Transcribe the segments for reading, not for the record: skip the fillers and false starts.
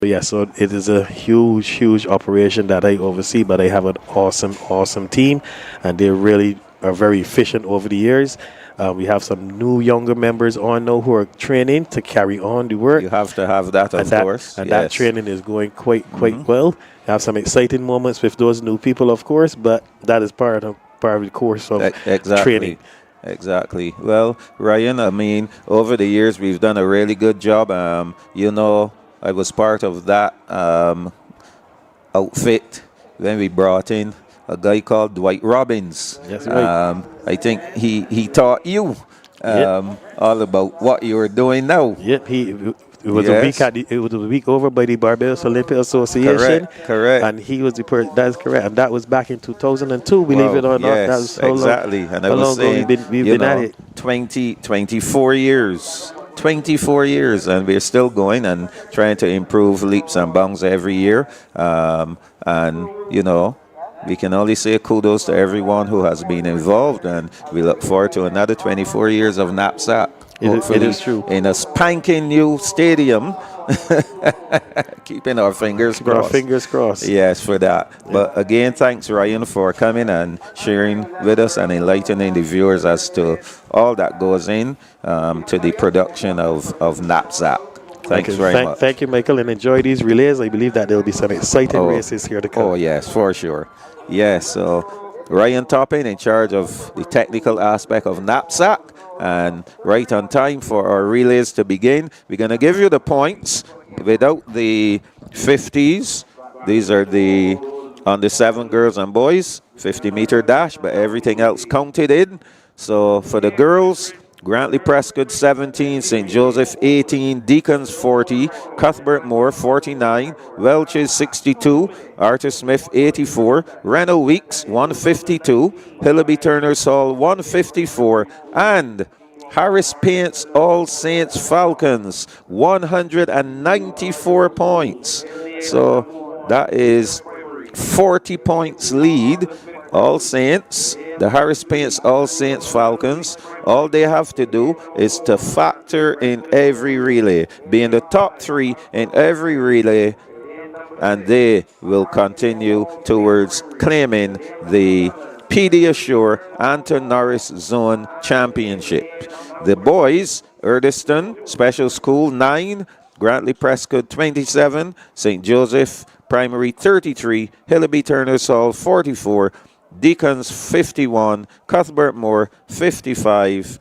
But yeah, so it is a huge, huge operation that I oversee, but I have an awesome, awesome team, and they really are very efficient over the years. We have some new younger members on now who are training to carry on the work, You have to have that, and of course. that Yes. training is going quite well. We have some exciting moments with those new people, of course, but that is part of the course of training. Exactly. Exactly. Well, Ryan, I mean, over the years, we've done a really good job. I was part of that outfit when we brought in a guy called Dwight Robbins. That's right. I think he taught you Yep. all about what you are doing now. Yep, it was a week Yes. it was a week over by the Barbados Olympic Association, Correct. Correct. and he was the person. That's correct, and that was back in 2002. Believe it Wow, or not, that was yes, exactly. And I how was long ago saying, we've been at it. 24 years. 24 years, and we're still going and trying to improve leaps and bounds every year. And, we can only say kudos to everyone who has been involved, and we look forward to another 24 years of NAPSAC. It is true. In a spanking new stadium. Keeping our fingers Keep our crossed. fingers crossed. Yes, for that. But again, thanks, Ryan, for coming and sharing with us and enlightening the viewers as to all that goes in to the production of NAPSAC. Thanks very much. Thank you, Michael, and enjoy these relays. I believe that there will be some exciting races here to come. Oh, yes, for sure. Yes, so Ryan Toppin in charge of the technical aspect of NAPSAC, and right on time for our relays to begin. We're going to give you the points without the 50s. These are the on the 7 girls and boys 50-meter dash, but everything else counted in. So for the girls, Grantley Prescott 17, St. Joseph 18, Deacons 40, Cuthbert Moore 49, Welch's 62, Arthur Smith 84, Rennell Weeks 152, Hillaby Turner's Hall 154, and Harris Paints All Saints Falcons 194 points. So that is 40 points lead. All Saints, the Harris Paints All Saints Falcons, all they have to do is to factor in every relay, be in the top 3 in every relay, and they will continue towards claiming the PDA Shore Anton Norris Zone Championship. The boys, Erdiston Special School 9, Grantley Prescott 27, St. Joseph Primary 33, Hillaby Turner's Hall 44, Deacons 51, Cuthbert Moore 55,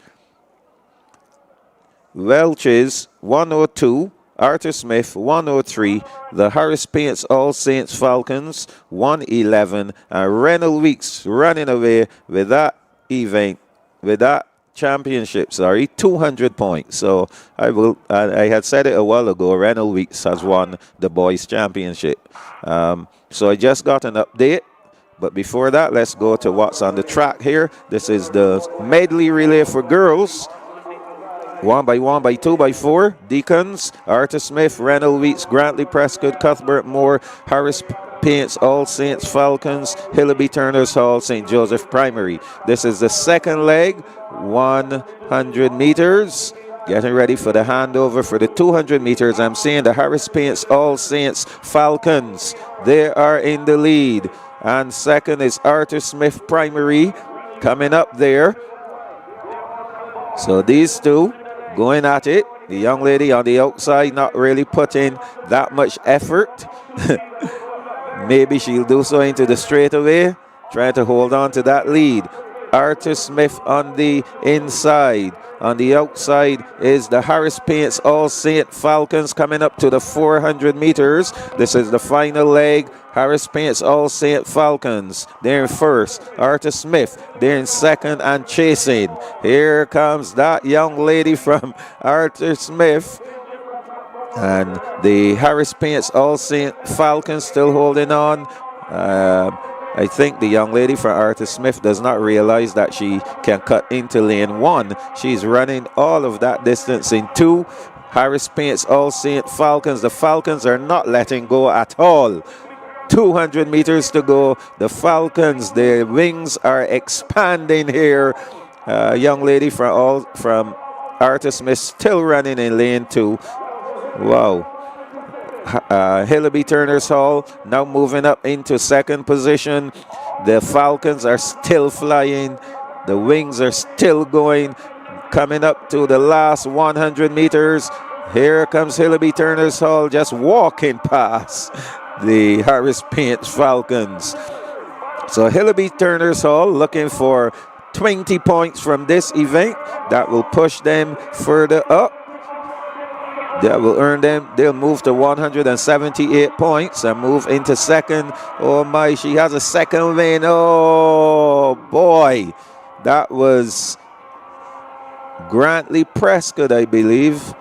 Welch's 102, Arthur Smith 103, the Harris Paints All Saints Falcons 111, and Rennell Weeks running away with that event, with that championship, 200 points. So I had said it a while ago, Rennell Weeks has won the boys championship. So I just got an update. But before that, let's go to what's on the track here. This is the medley relay for girls. 1 by 1 by 2 by 4. Deacons, Arthur Smith, Rennell Weeks, Grantley Prescott, Cuthbert Moore, Harris Paints, All Saints Falcons, Hillaby Turner's Hall, St. Joseph Primary. This is the second leg, 100 meters. Getting ready for the handover for the 200 meters. I'm seeing the Harris Paints All Saints Falcons. They are in the lead. And second is Arthur Smith Primary coming up there. So these two going at it. The young lady on the outside not really putting that much effort. Maybe she'll do so into the straightaway, trying to hold on to that lead. Arthur Smith on the inside. On the outside is the Harris Paints All Saint Falcons coming up to the 400 meters. This is the final leg. Harris Paints All Saint Falcons. They're in first. Arthur Smith, they're in second and chasing. Here comes that young lady from Arthur Smith. And the Harris Paints All Saint Falcons still holding on. I think the young lady from Arthur Smith does not realize that she can cut into lane 1. She's running all of that distance in 2. Harris Paints All Saint Falcons. The Falcons are not letting go at all. 200 meters to go. The Falcons, their wings are expanding here. Young lady from Arthur Smith still running in lane 2. Wow. Hillaby Turner's Hall now moving up into second position. The Falcons are still flying. The Wings are still going. Coming up to the last 100 meters. Here comes Hillaby Turner's Hall just walking past the Harris Paints Falcons. So Hillaby Turner's Hall looking for 20 points from this event. That will push them further up. That will earn them. They'll move to 178 points and move into second. Oh my, she has a second win. Oh boy. That was Grantley Prescott, I believe.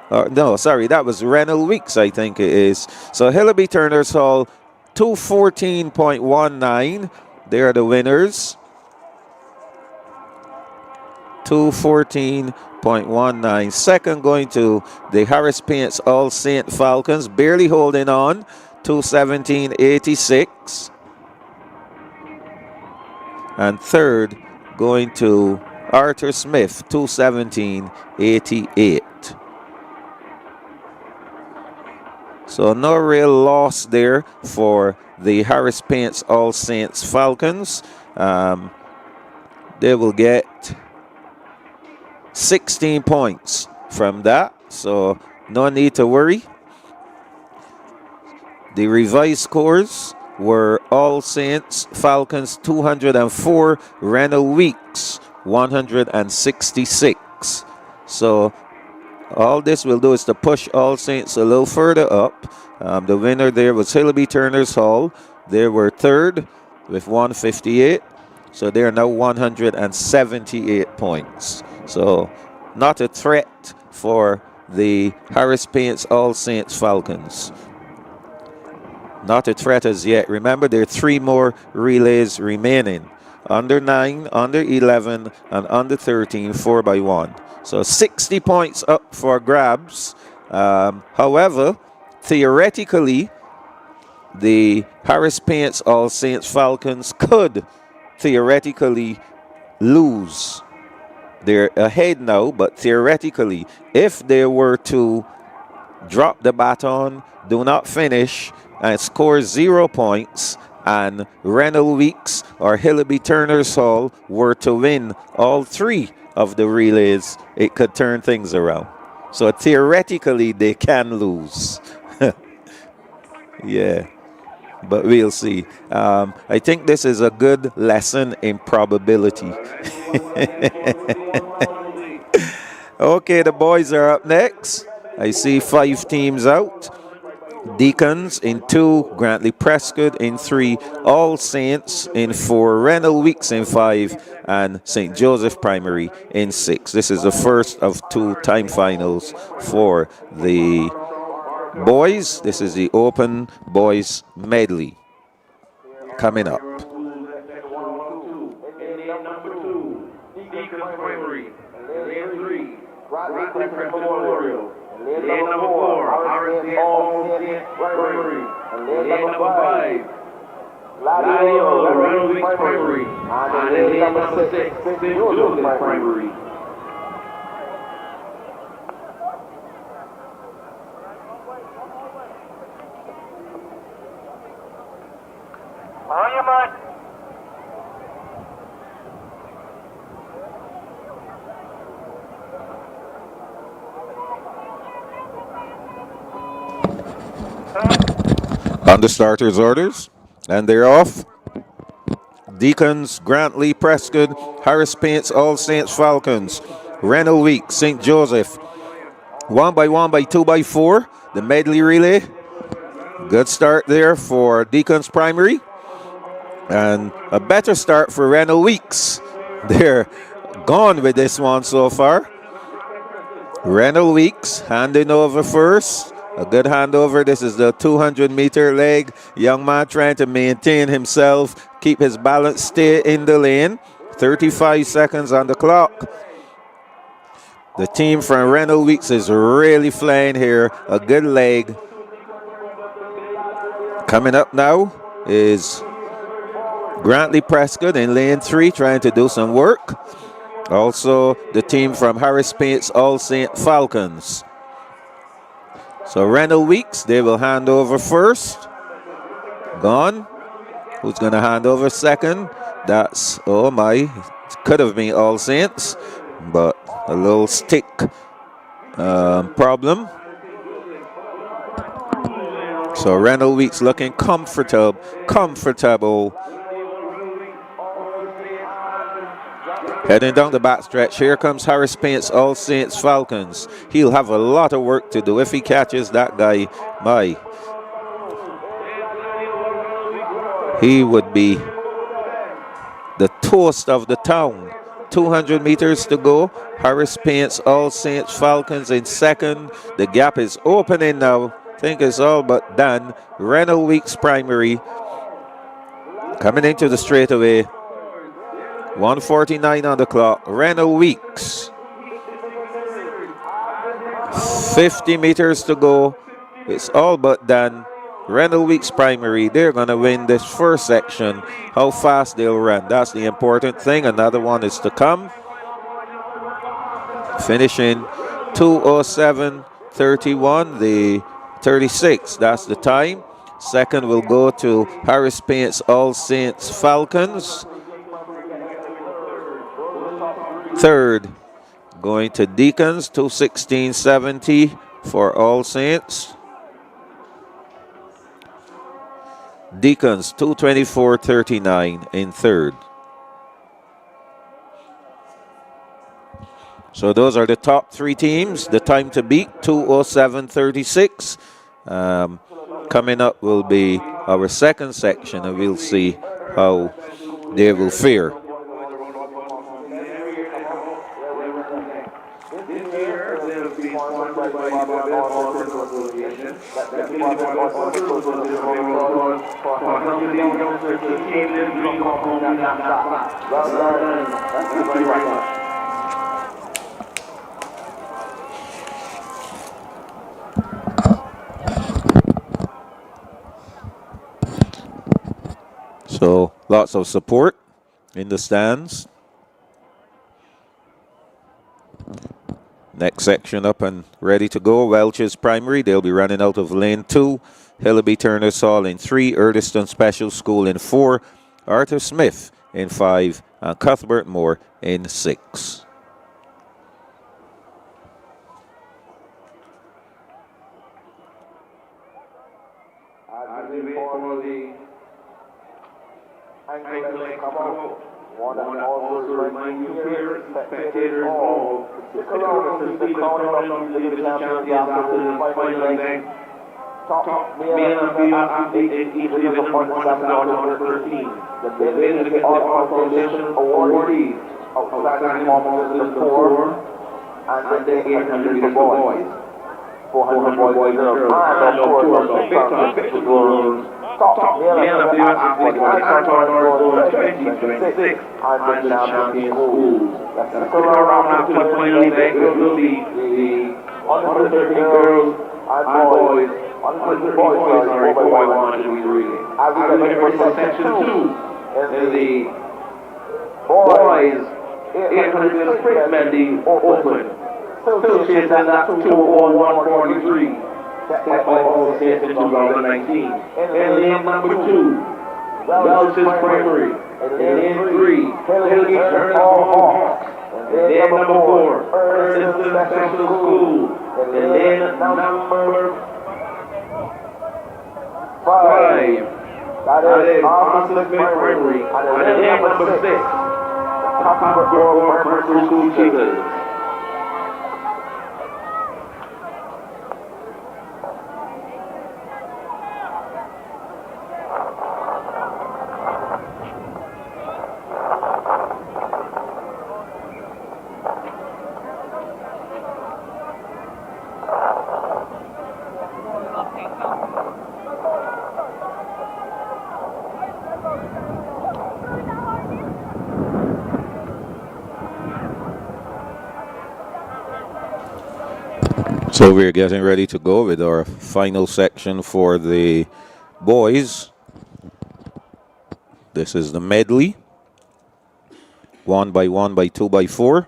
No, sorry, that was Rennell Weeks, I think it is. So Hillaby Turner's Hall, 214.19. They are the winners. 214.19. Second going to the Harris Paints All Saint Falcons, barely holding on. 217.86. And third going to Arthur Smith, 217.88. So no real loss there for the Harris Paints All Saints Falcons. They will get 16 points from that, so no need to worry. The revised scores were All Saints Falcons 204, Rennell Weeks 166. So all this will do is to push All Saints a little further up. The winner there was Hillaby Turner's Hall. They were third with 158. So they are now 178 points. So not a threat for the Harris Paints All Saints Falcons. Not a threat as yet. Remember, there are 3 more relays remaining. Under 9, under 11, and under 13, 4x1. So 60 points up for grabs. However, theoretically, the Harris Paints All Saints Falcons could theoretically lose. They're ahead now, but theoretically, if they were to drop the baton, do not finish, and score 0 points, and Rennell Weeks or Hillaby Turner's Hall were to win all 3 of the relays, it could turn things around. So theoretically, they can lose. Yeah, but we'll see. I think this is a good lesson in probability. Okay, the boys are up next. I see 5 teams out. Deacons in 2, Grantley Prescott in 3, All Saints in 4, Rennell Weeks in 5, and St. Joseph Primary in 6. This is the first of 2 time finals for the boys. This is the Open Boys Medley coming up. Lane number 4, RSC All Saints Primary. Lane number 5, Ladio Rennell Weeks Primary. And lane number 6, St. Joseph Primary. On your mark. On the starters' orders, and they're off. Deacons, Grantley Prescott, Harris Paints All Saints Falcons, Rennell Weeks, St. Joseph. 1x1 by 2x4, the medley relay. Good start there for Deacons Primary. And a better start for Rennell Weeks. They're gone with this one so far. Rennell Weeks handing over first. A good handover. This is the 200-meter leg. Young man trying to maintain himself, keep his balance, stay in the lane. 35 seconds on the clock. The team from Rennell Weeks is really flying here. A good leg. Coming up now is Grantley Prescott in lane 3 trying to do some work. Also the team from Harris Paints All Saint Falcons. So Randall Weeks, they will hand over first. Gone. Who's going to hand over second? That's, oh my, it could have been All Saints, but a little stick problem. So Randall Weeks looking comfortable. Heading down the backstretch, here comes Harris Paint's All Saints Falcons. He'll have a lot of work to do if he catches that guy. My, he would be the toast of the town. 200 meters to go. Harris Paint's All Saints Falcons in second. The gap is opening now. I think it's all but done. Randall Weeks primary coming into the straightaway. 1:49 on the clock. Randall Weeks. 50 meters to go. It's all but done. Randall Weeks primary, they're going to win this first section. How fast they'll run, that's the important thing. Another one is to come. Finishing 2:07:31, the 36, that's the time. Second will go to Harris Paint's All Saints Falcons. Third going to Deacons, 2:16:70 for All Saints. Deacons 2:24:39 in third. So those are the top three teams. The time to beat 2:07:36. Coming up will be our second section, and we'll see how they will fare. So lots of support in the stands. Next section up and ready to go. Welch's primary, they'll be running out of lane 2. Hillaby Turner's Hall in 3. Erdiston Special School in 4. Arthur Smith in 5. And Cuthbert Moore in 6. Want to also remind you here, spectators all, stick around to see the countdown of the champions after the final event. Top male and female athletes in each division won under 13. The winners get the All Foundation awardees outside the performance in the 4 and then 800 meter boys. 400 boys and girls. And of course, the 600 girls. Top male and female athletes for the Anton 2026 and the champion schools. Stick around after the final event. It will be the under 13 girls and boys. Under 13 boys, sorry, boy 1 to be reading. As we get ready for section 2 in the boys 800 meter sprint medley open. Still chasing that 2:01:43. Set by All Saints in 2019. In lane number 2, Welch's primary. In lane 3, Hillaby Turner's Hall. In lane number 4, Erdiston Special School. In lane number 5, that is Arthur Smith primary. And in lane number 6, Cuthbert Moore Primary School Cheetahs. So we're getting ready to go with our final section for the boys. This is the medley. 1 by 1 by 2 by 4.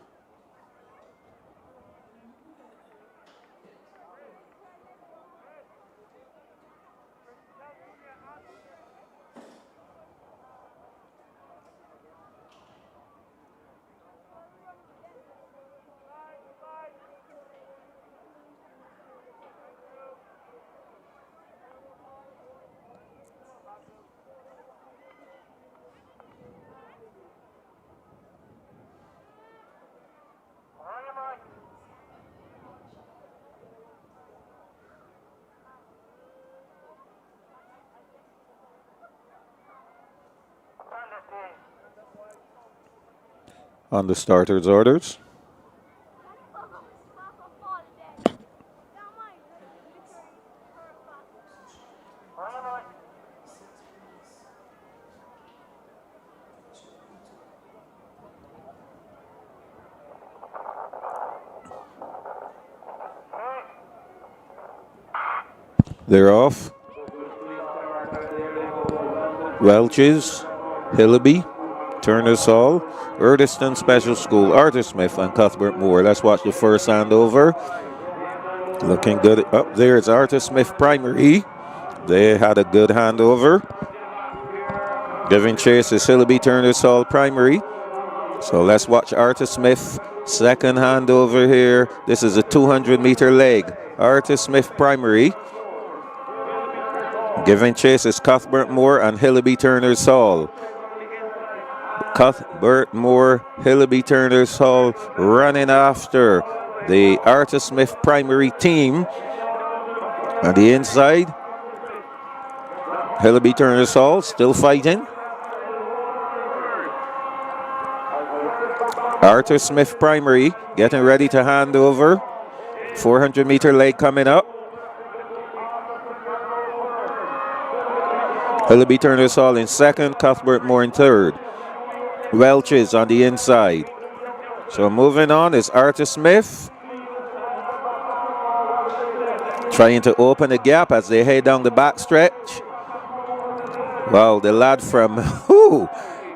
on the starters' orders. They're off. Welch's, Hillaby, Turner's Hall, Erdiston Special School, Arthur Smith, and Cuthbert Moore. Let's watch the first handover. Looking good up there. It's Arthur Smith Primary. They had a good handover. Giving chase is Hillaby, Turner's Hall Primary. So let's watch Arthur Smith. Second handover here. This is a 200-meter leg. Arthur Smith Primary. Giving chase is Cuthbert Moore and Hillaby Turner's Hall. Cuthbert Moore, Hillaby Turner's Hall running after the Arthur Smith Primary team. On the inside, Hillaby Turner's Hall still fighting. Arthur Smith Primary getting ready to hand over. 400-meter leg coming up. Hillaby Turner's Hall in second, Cuthbert Moore in third. Welch's on the inside. So moving on is Arthur Smith. Trying to open the gap as they head down the backstretch. Wow, the lad from,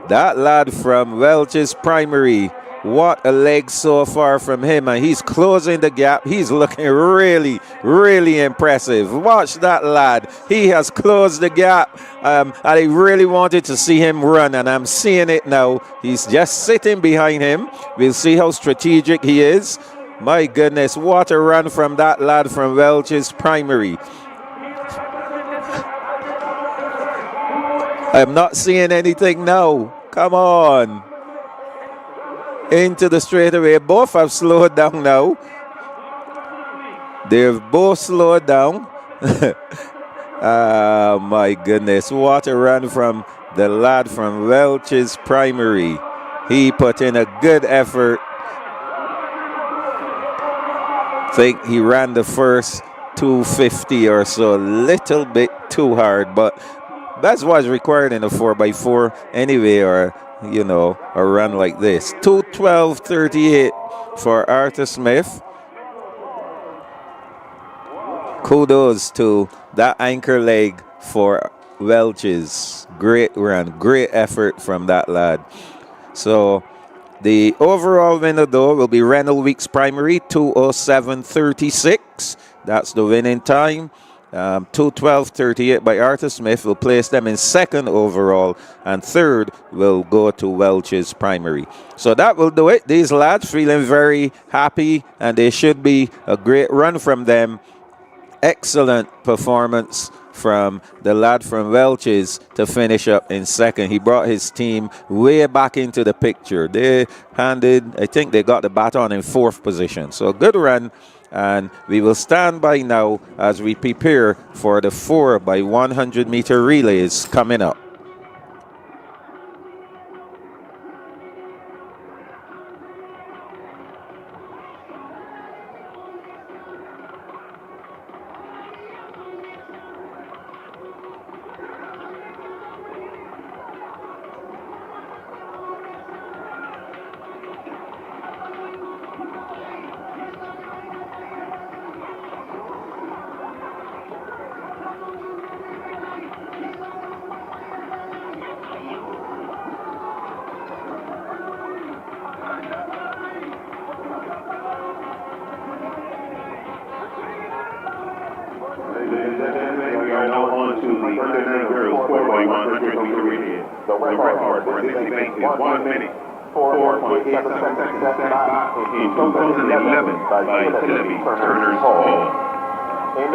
that lad from Welch's Primary. What a leg so far from him, and he's closing the gap. He's looking really, really impressive. Watch that lad. He has closed the gap. I really wanted to see him run, and I'm seeing it now. He's just sitting behind him. We'll see how strategic he is. My goodness, what a run from that lad from Welch's Primary. I'm not seeing anything now. Come on. Into the straightaway. Both have slowed down now. They've both slowed down. Oh my goodness. What a run from the lad from Welch's Primary. He put in a good effort. I think he ran the first 250 or so, a little bit too hard, but that's what's required in a 4x4 anyway, or you know, a run like this. 2:12.38 for Arthur Smith. Kudos to that anchor leg for Welch's. Great run, great effort from that lad. So the overall winner though will be Renal Weeks Primary, 2:07.36. That's the winning time. 2:12.38 by Arthur Smith will place them in second overall, and third will go to Welch's Primary. So that will do it. These lads feeling very happy, and they should be a great run from them. Excellent performance from the lad from Welch's to finish up in second. He brought his team way back into the picture. They handed, I think they got the baton in fourth position. So a good run. And we will stand by now as we prepare for the 4x100 meter relays coming up. The record for this event is 1 minute, 4.87 in 2011 by Hillaby Turner's Hall. In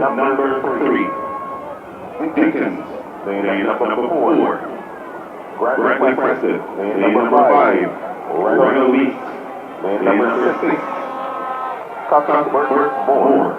number 3, Dickens, lane number 4, Great Impressive, lane number 5, Royal Leaks, lane number 6, Cuthbert Moore.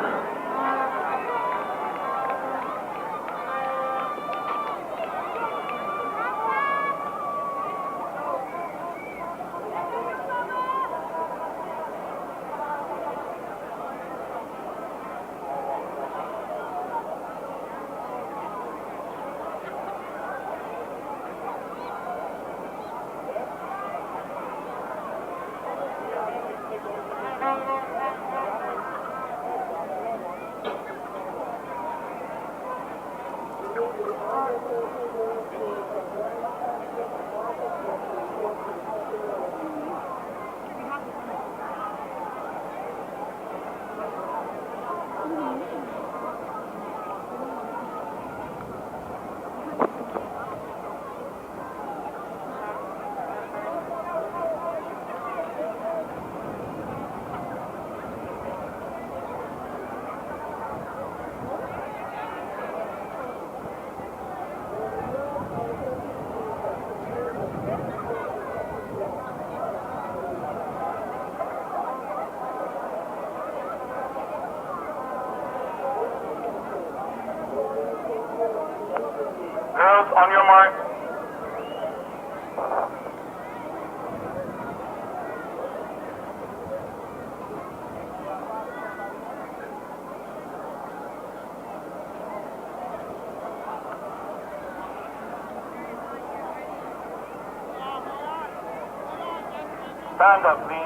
Girls, on your mark. Stand up, please.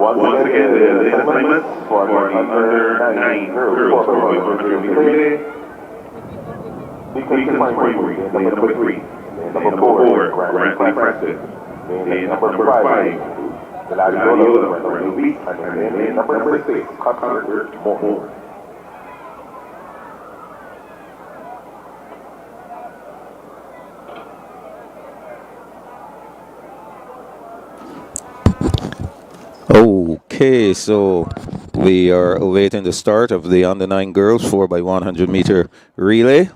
Once again, the assignments for the under 9 girls for 100 meter relay. Sequence primary, lane number 3. Lane number 4, Brantley Preston. Lane number 5, Gladiola, Randall Week. And lane number 6, Cuthbert Moore. Okay, so we are awaiting the start of the under 9 girls 4x100 meter relay.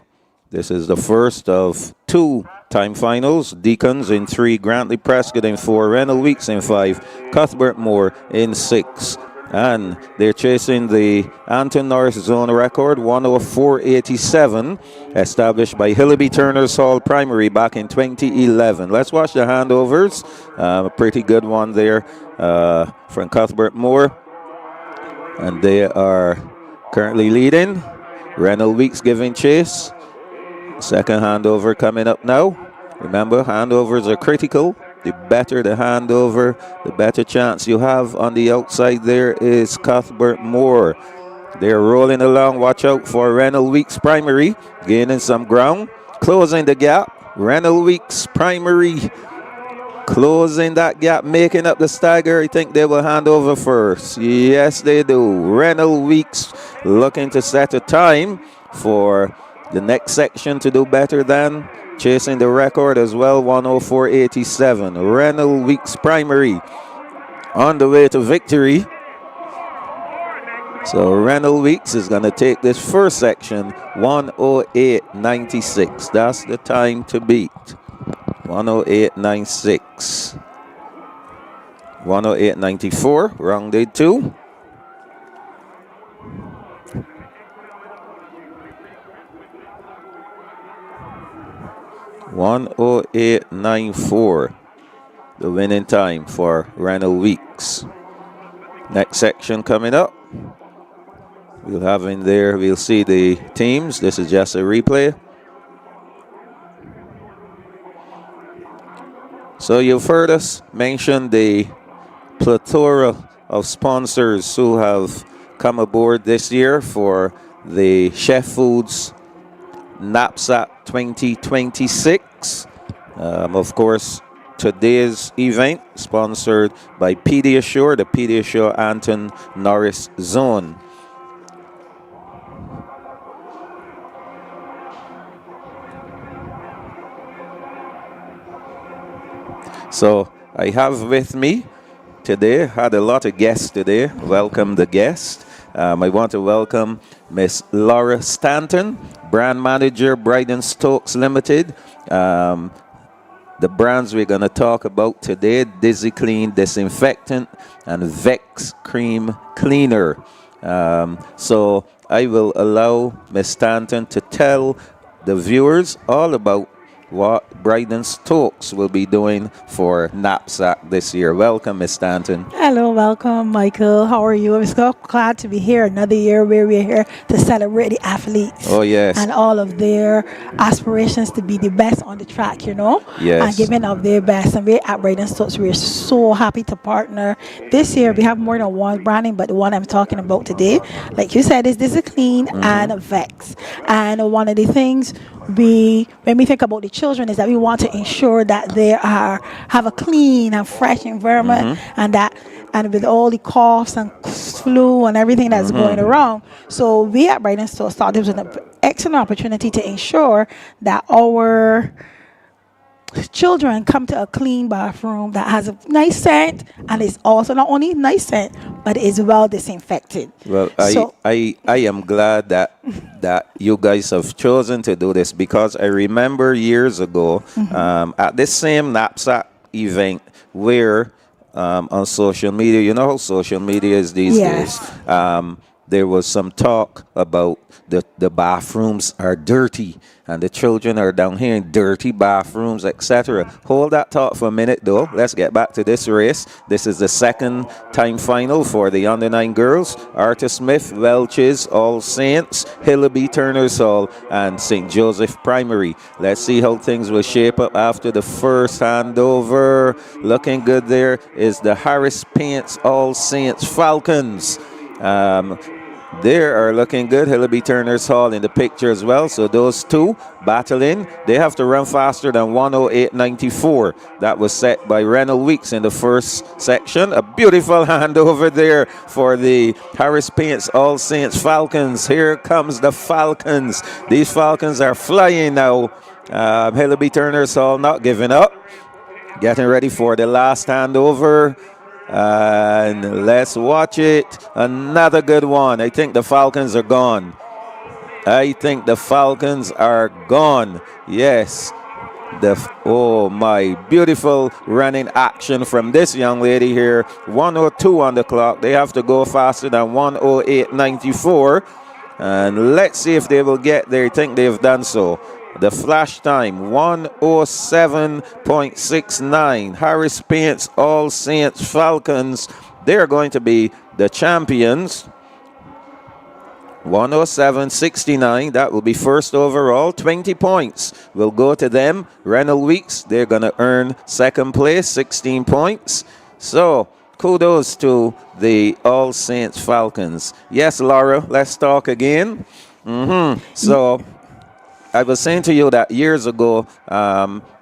This is the first of 2 time finals. Deacons in 3, Grantley Prescott in 4, Rennell Weeks in 5, Cuthbert Moore in 6. And they're chasing the Anton Norris zone record, 104.87, established by Hillaby Turner's Hall Primary back in 2011. Let's watch the handovers. A pretty good one there from Cuthbert Moore. And they are currently leading. Rennell Weeks giving chase. Second handover coming up now. Remember, handovers are critical. The better the handover, the better chance you have. On the outside there is Cuthbert Moore. They're rolling along. Watch out for Rennell Weeks Primary. Gaining some ground. Closing the gap. Rennell Weeks Primary closing that gap, making up the stagger. I think they will hand over first. Yes, they do. Rennell Weeks looking to set a time for the next section to do better than. Chasing the record as well, 104.87. Rennell Weeks Primary on the way to victory. So Rennell Weeks is going to take this first section, 108.96. That's the time to beat. 108.96. 108.94, rounded 2. (108.94), the winning time for Rennell Weeks. Next section coming up. We'll have in there, we'll see the teams. This is just a replay. So you've heard us mention the plethora of sponsors who have come aboard this year for the Chef Foods NAPSACbb 2026. Of course, today's event sponsored by PDA, the PDA Anton Norris Zone. So I have with me today. Had a lot of guests today. Welcome the guests. I want to welcome Miss Laura Stanton, brand manager, Bryden Stokes Limited. The brands we're going to talk about today: Dizzy Clean Disinfectant and Vex Cream Cleaner. So I will allow Miss Stanton to tell the viewers all about what Bryden Stokes will be doing for NAPSAC this year. Welcome, Miss Stanton. Hello, welcome, Michael. How are you? I'm so glad to be here another year where we're here to celebrate the athletes. Oh, yes. And all of their aspirations to be the best on the track, you know? Yes. And giving up their best. And we're at Bryden Stokes. We're so happy to partner. This year, we have more than one branding, but the one I'm talking about today, like you said, is Dizzy Clean and Vex. And one of the things when we think about the children is that we want to ensure that they have a clean and fresh environment, and with all the coughs and flu and everything that's going around. So we at Bryden Stokes thought this was an excellent opportunity to ensure that our children come to a clean bathroom that has a nice scent, and it's also not only nice scent, but it's well disinfected. Well, I am glad that you guys have chosen to do this, because I remember years ago at this same NAPSAC event where on social media, you know how social media is these days, there was some talk about the bathrooms are dirty and the children are down here in dirty bathrooms, etc. Hold that thought for a minute, though. Let's get back to this race. This is the second time final for the under-9 girls. Arthur Smith, Welch's, All Saints, Hillaby, Turner's Hall, and St. Joseph Primary. Let's see how things will shape up after the first handover. Looking good there is the Harris Paints All Saints Falcons. They are looking good. Hillaby Turner's Hall in the picture as well. So those two battling. They have to run faster than 1:08.94. That was set by Reynolds Weeks in the first section. A beautiful handover there for the Harris Paints All Saints Falcons. Here comes the Falcons. These Falcons are flying now. Hillaby Turner's Hall not giving up. Getting ready for the last handover. And let's watch it. Another good one. I think the Falcons are gone. Yes. Oh my, beautiful running action from this young lady here. 1:02 on the clock. They have to go faster than 1:08.94. And let's see if they will get there. I think they've done so. The flash time, 1:07.69. Harris Paints All Saints Falcons. They're going to be the champions. 1:07.69. That will be first overall. 20 points will go to them. Reynolds Weeks, they're going to earn second place, 16 points. So, kudos to the All Saints Falcons. Yes, Laura, let's talk again. So, I was saying to you that years ago,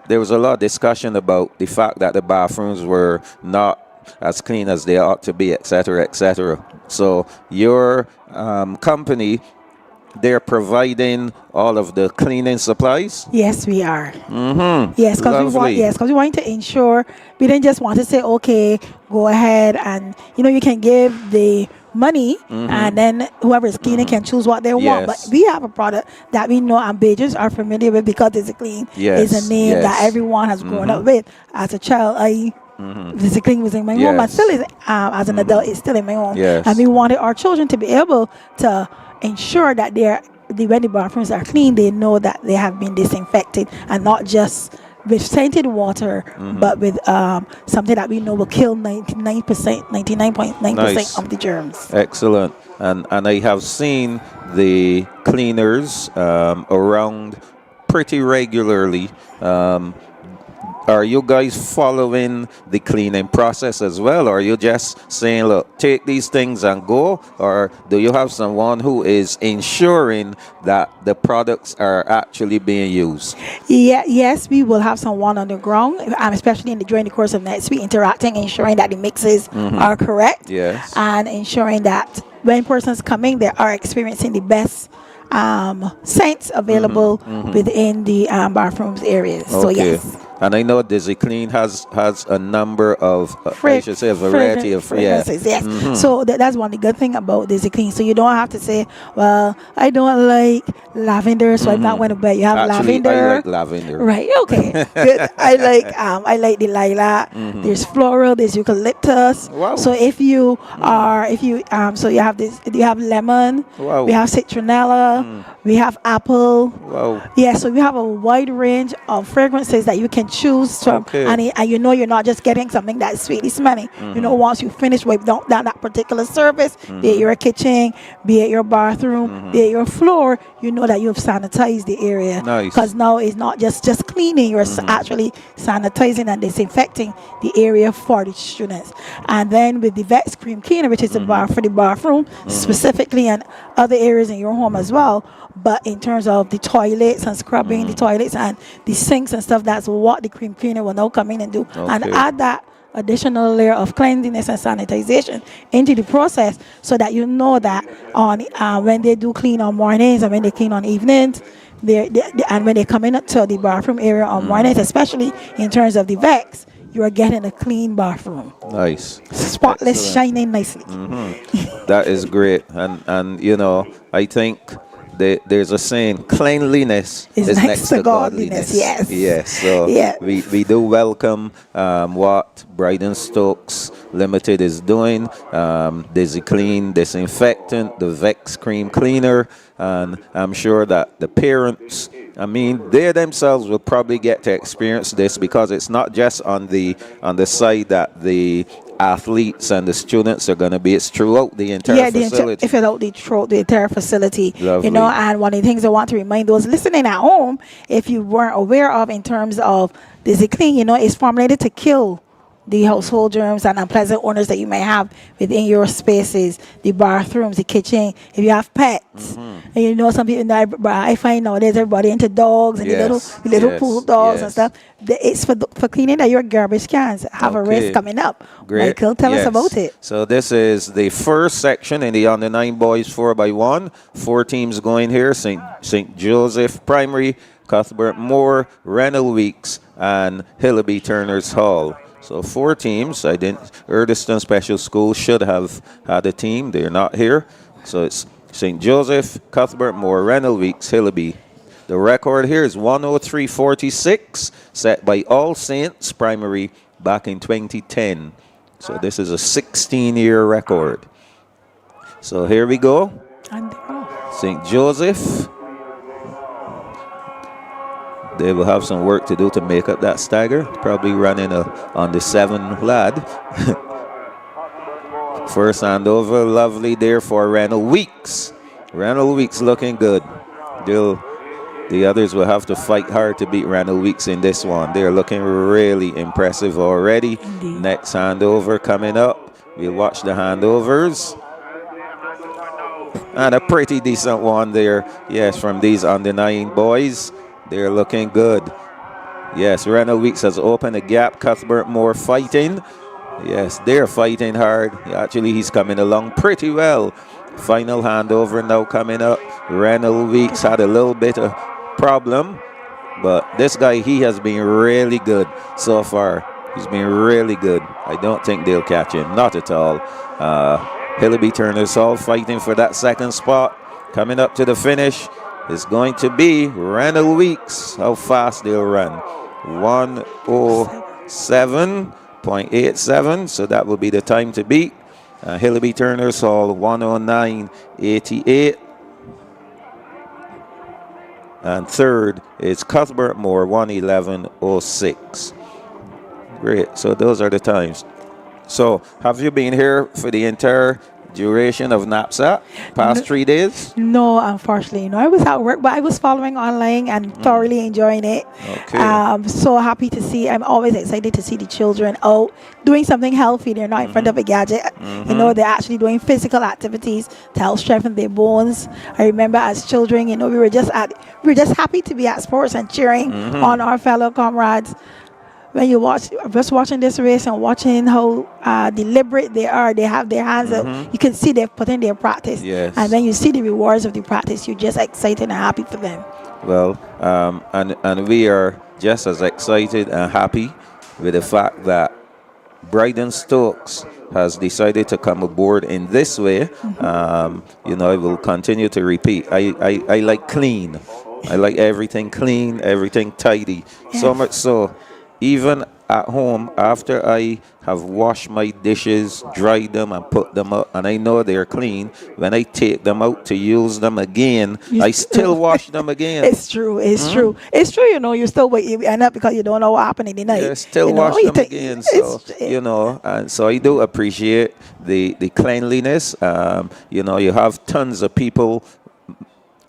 there was a lot of discussion about the fact that the bathrooms were not as clean as they ought to be, etc., etc. So your company, they're providing all of the cleaning supplies? Yes, we are. Yes, because we want to ensure, we didn't just want to say, okay, go ahead and, you can give the money and then whoever is cleaning can choose what they want. But we have a product that we know and Bajans are familiar with, because Dizzy Clean is a name that everyone has grown up with. As a child, Dizzy Clean was in my home, and still is, as an adult, it's still in my home. And we wanted our children to be able to ensure that when the bathrooms are clean, they know that they have been disinfected, and not just with scented water, but with something that we know will kill 99.9% of the germs. Excellent. And I have seen the cleaners around pretty regularly. Are you guys following the cleaning process as well? Or are you just saying, look, take these things and go? Or do you have someone who is ensuring that the products are actually being used? Yes, we will have someone on the ground, especially during the course of next week, interacting, ensuring that the mixes are correct. Yes. And ensuring that when persons coming, they are experiencing the best scents available within the bathrooms areas. So yes. And I know Dizzy Clean has a number of, I should say, a variety of fragrances. Yes. So that's one of the good thing about Dizzy Clean. So you don't have to say, well, I don't like lavender, so I'm not going to buy. You have Actually, lavender. I like lavender. Right. Okay. Good. I like the lilac. There's floral. There's eucalyptus. Wow. So if you so you have this. You have lemon. Wow. We have citronella. We have apple. Wow. Yeah. So we have a wide range of fragrances that you can choose from, and you know you're not just getting something that's sweetly smelling. You know, once you finish with that particular service, be it your kitchen, be it your bathroom, be it your floor, you know that you've sanitized the area. Nice. Because now it's not just cleaning, you're actually sanitizing and disinfecting the area for the students. And then with the Vex Cream Cleaner, which is a bar for the bathroom specifically, and other areas in your home as well. But in terms of the toilets and scrubbing the toilets and the sinks and stuff, that's what the cream cleaner will now come in and do. And add that additional layer of cleanliness and sanitization into the process, so that you know that on when they do clean on mornings and when they clean on evenings, and when they come in to the bathroom area on mornings, especially in terms of the Vex, you are getting a clean bathroom. Nice. Spotless, excellent. Shining nicely. That is great. And you know, I think there's a saying, cleanliness is next to godliness. Yes. So we do welcome what Brighton Stokes Limited is doing. Dizzy Clean Disinfectant, the Vex Cream Cleaner, and I'm sure that the parents, I mean, they themselves will probably get to experience this, because it's not just on the side that the athletes and the students are going to be. It's throughout the entire facility. Throughout the entire facility. Lovely. You know, and one of the things I want to remind those listening at home, if you weren't aware of, in terms of Dizzy Clean, you know, it's formulated to kill the household germs and unpleasant odors that you may have within your spaces, the bathrooms, the kitchen. If you have pets, and you know, some people, I find nowadays everybody into dogs and the little pool dogs and stuff. It's for cleaning that your garbage cans have a race coming up. Great. Michael, tell us about it. So this is the first section in the under 9 boys 4x1. 4 teams going here: St. Joseph Primary, Cuthbert Moore, Rennell Weeks, and Hillaby Turner's Hall. So 4 teams. Erdiston Special School should have had a team. They're not here. So it's St. Joseph, Cuthbert Moore, Rennell Weeks, Hillaby. The record here is 103.46, set by All Saints Primary back in 2010. So this is a 16-year record. So here we go. St. Joseph. They will have some work to do to make up that stagger. Probably running on the 7 lad. First handover, lovely there for Rennell Weeks. Rennell Weeks looking good. The others will have to fight hard to beat Rennell Weeks in this one. They're looking really impressive already. Indeed. Next handover coming up. We'll watch the handovers. And a pretty decent one there. Yes, from these under 9 boys. They're looking good. Yes, Rennell Weeks has opened a gap. Cuthbert Moore fighting. Yes, they're fighting hard. Actually, he's coming along pretty well. Final handover now coming up. Rennell Weeks had a little bit of problem, but this guy, he has been really good so far. He's been really good. I don't think they'll catch him. Not at all. Hillaby Turner's Hall fighting for that second spot. Coming up to the finish is going to be Rennell Weeks. How fast they'll run. 1:07.87. So that will be the time to beat. Hillaby Turner's Hall 1:09.88. And third is Cuthbert Moore 1:11.06. Great. So those are the times. So have you been here for the entire duration of NAPSAC, past 3 days? No, unfortunately. No, I was at work, but I was following online and thoroughly enjoying it. Okay. So happy to see. I'm always excited to see the children out doing something healthy. They're not in front of a gadget. You know, they're actually doing physical activities to help strengthen their bones. I remember as children, you know, we were just happy to be at sports and cheering on our fellow comrades. When you watching this race and watching how deliberate they are, they have their hands up. You can see they've put in their practice. Yes. And when you see the rewards of the practice, you're just excited and happy for them. Well, and we are just as excited and happy with the fact that Bryden Stokes has decided to come aboard in this way. You know, I will continue to repeat. I like clean. I like everything clean, everything tidy. So Yes. much so, even at home, after I have washed my dishes, dried them, and put them up, and I know they're clean, when I take them out to use them again, I still wash them again. It's true. It's true. It's true. You know, you still wait, and not because you don't know what happened in the night. Yeah, still you know, wash you them think- again. So you know, and so I do appreciate the cleanliness. You know, you have tons of people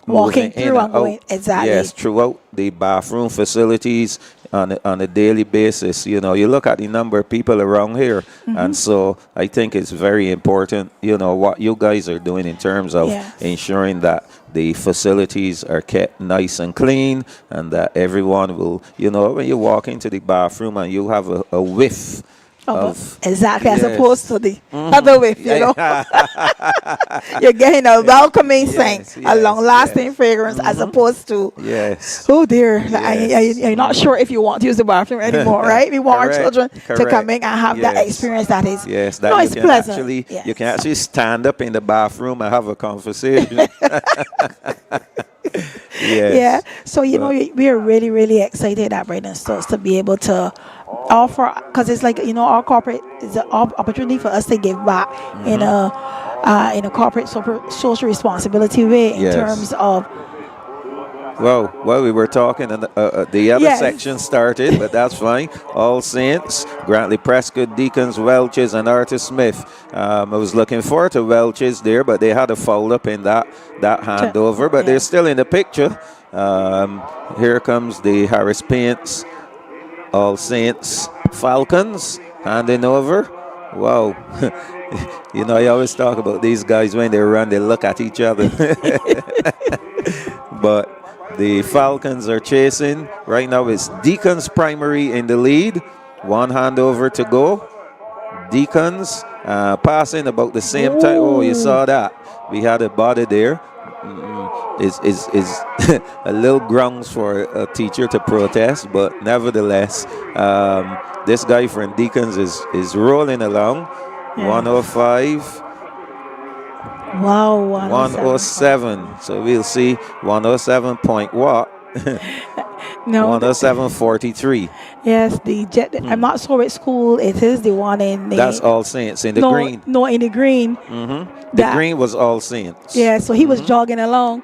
Walking moving in through and and going- out. exactly. Yes, throughout the bathroom facilities on a daily basis. You know, you look at the number of people around here, and so I think it's very important. You know what you guys are doing in terms of Yes. ensuring that the facilities are kept nice and clean, and that everyone will. You know, when you walk into the bathroom and you have a whiff of exactly, as yes. opposed to the other way, you know. You're getting a welcoming scent, a yes, long-lasting yes. fragrance, as opposed to, yes. oh dear, Yes. you're not sure if you want to use the bathroom anymore, right? We want Correct, our children to correct. come in and have that Yes. experience that is, Yes, that no, you it's can pleasant. actually Yes. you can actually stand up in the bathroom and have a conversation. Yes. Yeah. So, you know, we are really, really excited at Braden Stokes to be able to offer, because it's like, you know, our corporate is an opportunity for us to give back in a corporate social responsibility way in Yes. terms of, Well, we were talking, and the other Yes. section started, but that's fine. All Saints, Grantley Prescott, Deacons, Welches, and Arthur Smith. I was looking forward to Welches there, but they had a foul up in that handover, but they're still in the picture. Here comes the Harris Paints, All Saints, Falcons, handing over. Wow. You know, I always talk about these guys when they run, they look at each other. But the Falcons are chasing. Right now it's Deacons Primary in the lead. One handover to go. Deacons passing about the same time. Oh, you saw that. We had a body there. Is a little grounds for a teacher to protest, but nevertheless, this guy from Deacons is rolling along. 105. wow, 107. So we'll see 107 point what? No, 107.43. yes, the jet. I'm not sure which school it is. The one in the. That's All Saints in the green. No, in the green. The That- green was All Saints. Yeah, so he was jogging along,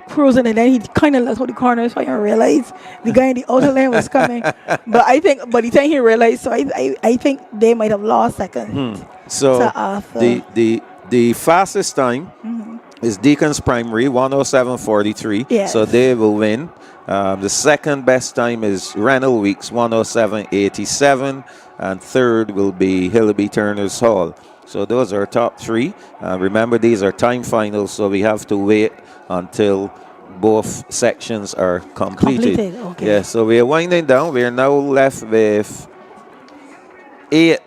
cruising, and then he kind of looked at the corner so he didn't realize the guy in the outer lane was coming. But the time he realized, so I think they might have lost second. So to Arthur. the fastest time is Deacons Primary, 107.43. Yes. So they will win. The second best time is Rennell Weeks, 107.87. And third will be Hillaby Turner's Hall. So those are top three. Remember, these are time finals, so we have to wait until both sections are completed. Okay. Yeah, so we're winding down. We're now left with 8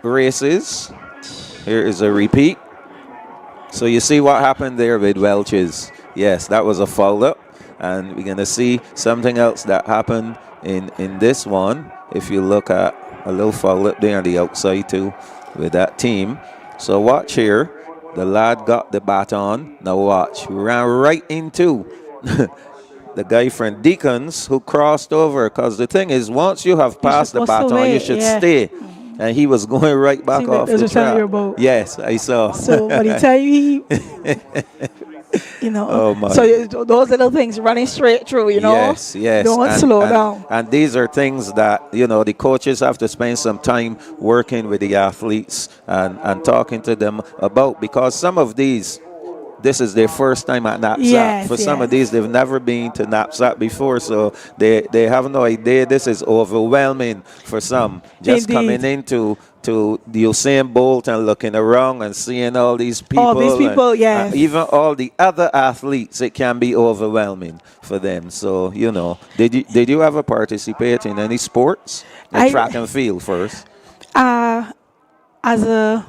races. Here is a repeat. So you see what happened there with Welches. Yes, that was a foul up. And we're going to see something else that happened in this one. If you look at a little foul up there on the outside too with that team. So watch here. The lad got the baton. Now watch. Ran right into the guy from Deacons who crossed over. Because the thing is, once you have passed the supposed to baton, you wait, should yeah. stay. And he was going right back See, that off was the a tell you track. about. Yes, I saw. So by the time he, you know, Oh, my. so those little things running straight through, you know. Yes, yes. Don't slow down. And these are things that, you know, the coaches have to spend some time working with the athletes and talking to them about, because some of these, this is their first time at NAPSAC. Yes, For some of yes. these, they've never been to NAPSAC before, so they have no idea. This is overwhelming for some. Just Indeed. coming into the Usain Bolt and looking around and seeing all these people. All these people, and, yes. even all the other athletes, it can be overwhelming for them. So, you know, did you ever participate in any sports? Track and field first. As a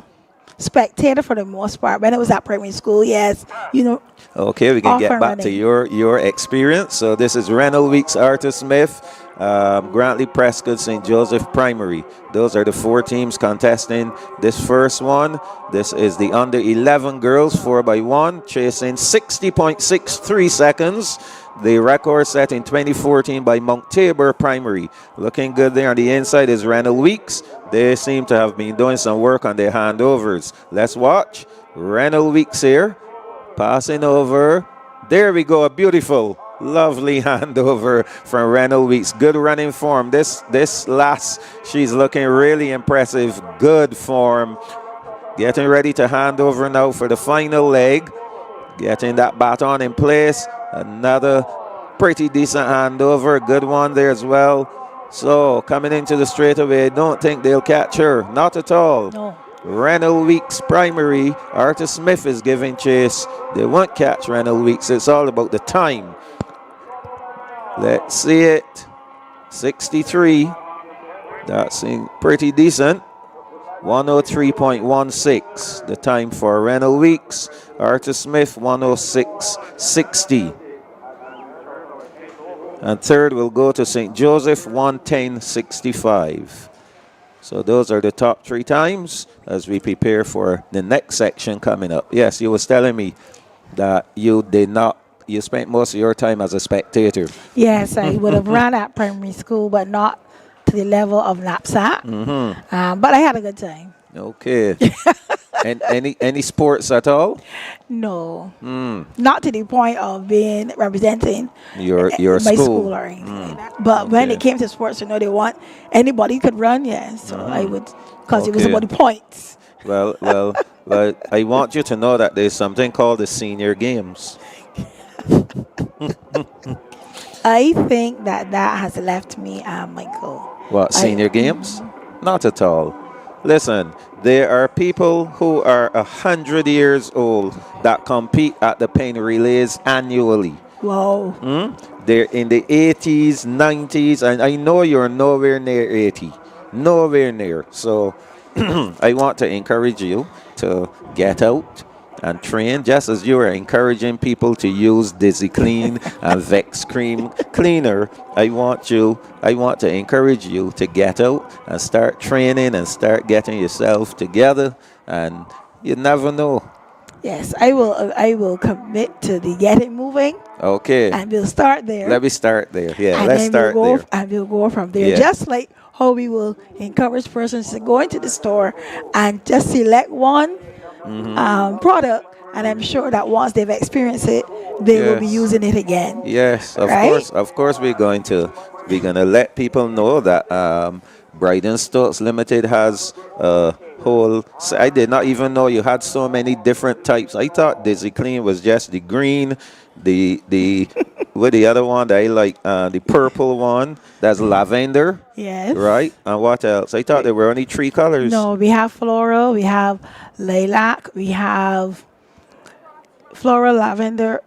spectator for the most part, when it was at primary school, yes, you know. Okay, we can get Often back to running. your experience. So this is Rennell Weeks, Arthur Smith, Grantley, Prescott, St. Joseph Primary. Those are the 4 teams contesting this first one. This is the under 11 girls 4x1, chasing 60.63 seconds. The record set in 2014 by Mount Tabor Primary. Looking good there on the inside is Randall Weeks. They seem to have been doing some work on their handovers. Let's watch. Randall Weeks here, passing over. There we go, a beautiful, lovely handover from Randall Weeks. Good running form. This last, she's looking really impressive. Good form. Getting ready to hand over now for the final leg. Getting that baton in place. Another pretty decent handover. Good one there as well. So coming into the straightaway, don't think they'll catch her. Not at all. No. Randall Weeks Primary. Arthur Smith is giving chase. They won't catch Randall Weeks. It's all about the time. Let's see it. 63. That's pretty decent. 103.16. The time for Randall Weeks. Arthur Smith, 106.60. And third will go to St. Joseph, 110.65. So those are the top 3 times as we prepare for the next section coming up. Yes, you was telling me that you spent most of your time as a spectator. Yes, I would have run at primary school, but not to the level of NAPSAC. But I had a good time. Okay. And any sports at all? No, not to the point of being representing Your my school. school or anything like that. But when it came to sports, they want anybody could run. Yeah, so I would, because it was about the points. Well, I want you to know that there's something called the senior games. I think that has left me, Michael. What, senior games? Not at all. Listen, there are people who are 100 years old that compete at the pen relays annually. Wow. They're in the 80s, 90s, and I know you're nowhere near 80. Nowhere near. So I want to encourage you to get out and train, just as you are encouraging people to use Dizzy Clean and Vex Cream Cleaner. I want to encourage you to get out and start training and start getting yourself together, and you never know. Yes, I will commit to the getting moving. Okay. And we'll start there. Let me start there. Yeah, and let's start there. And we'll go from there. Yeah. Just like how we will encourage persons to go into the store and just select one product, and I'm sure that once they've experienced it, they will be using it again. Yes, of right? course. Of course, we're gonna let people know that Bryden Stokes Limited has a whole. I did not even know you had so many different types. I thought Dizzy Clean was just the green, the with the other one that I like, the purple one. That's lavender. Yes. Right. And what else? I thought there were only 3 colors. No, we have floral, we have lilac, we have lavender,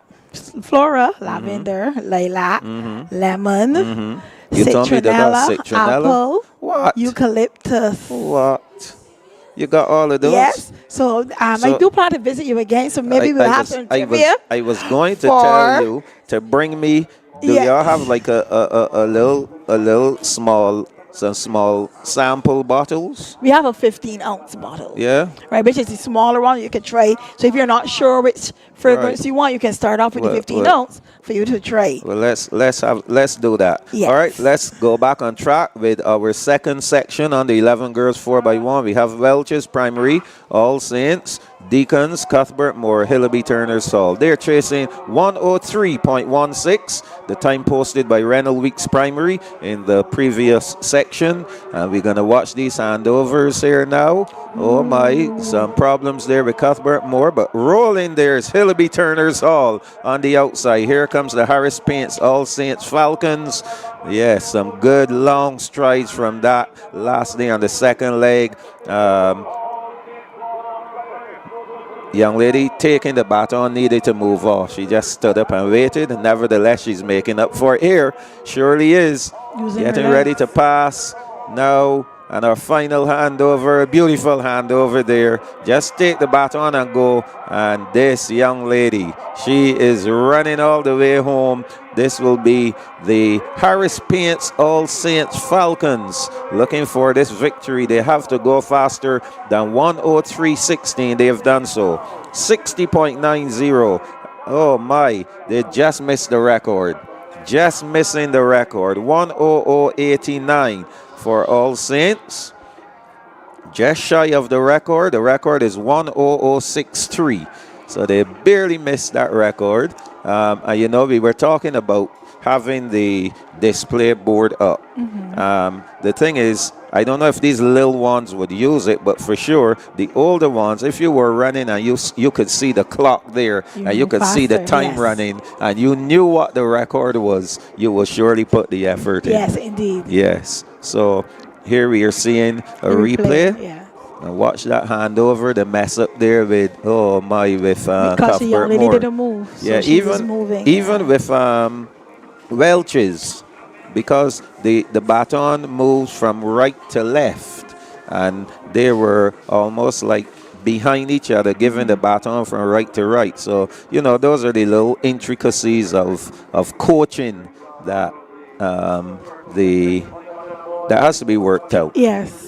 lilac, lemon, You told me about citronella. apple, What? eucalyptus. What? You got all of those? Yes. So, I do plan to visit you again. So maybe we'll have some trivia. I was going to tell you to bring me. Do y'all have like a little small sample bottles? We have a 15-ounce bottle. Yeah. Right, which is the smaller one you could try. So if you're not sure which fragrance you want, you can start off with the 15-ounce for you to try. Well, let's do that. Yes. All right, let's go back on track with our second section on the 11 girls 4x1. We have Welch's Primary, All Saints, Deacons, Cuthbert Moore, Hillaby Turner's Hall. They're chasing 103.16, the time posted by Reynold Weeks Primary in the previous section. And we're going to watch these handovers here now. Oh my, some problems there with Cuthbert Moore, but rolling there is Hillaby Turner's Hall on the outside. Here comes the Harris Paints All Saints Falcons. Yes, some good long strides from that last day on the second leg. Young lady taking the baton needed to move off. She just stood up and waited. Nevertheless, she's making up for it here. Surely is. Using Getting her ready legs. to pass. Now, And our final handover, a beautiful handover there. Just take the baton and go. And this young lady, she is running all the way home. This will be the Harris Paints All Saints Falcons looking for this victory. They have to go faster than 1:03.16. They have done so. 60.90. Oh my, they just missed the record. Just missing the record. 1:00.89 for All Saints. Just shy of the record. The record is 1:00.63. So they barely missed that record. And you know, we were talking about having the display board up. The thing is, I don't know if these little ones would use it, but for sure, the older ones, if you were running and you could see the clock there, and you could see the time running, and you knew what the record was, you will surely put the effort in. Yes, indeed. Yes. So here we are seeing a replay. Yeah. And watch that handover, the mess up there with with Because the young lady Cuthbert Moore. didn't move. So Yeah, she was moving. even with Welch's, because the baton moves from right to left, and they were almost like behind each other, giving the baton from right to right. So you know, those are the little intricacies of coaching that that has to be worked out. Yes.